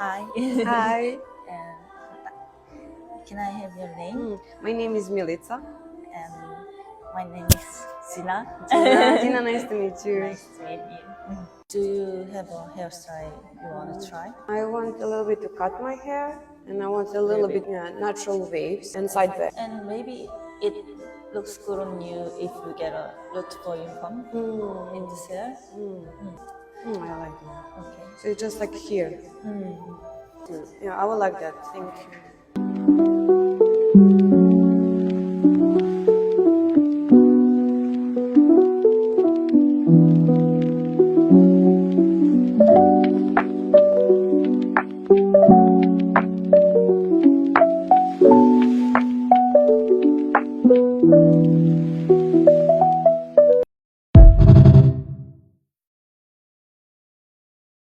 Hi. Hi. Can I have your name? My name is Milica. And my name is Zina. Gina, nice to meet you. Nice to meet you. Do you have a hairstyle you want to try? I want a little bit to cut my hair, and I want a little bit natural waves and side bangs. And maybe it looks good on you if you get a root for your perm in this hair. I like it. Okay. So it's just like here. Yeah, I would like that. Thank you.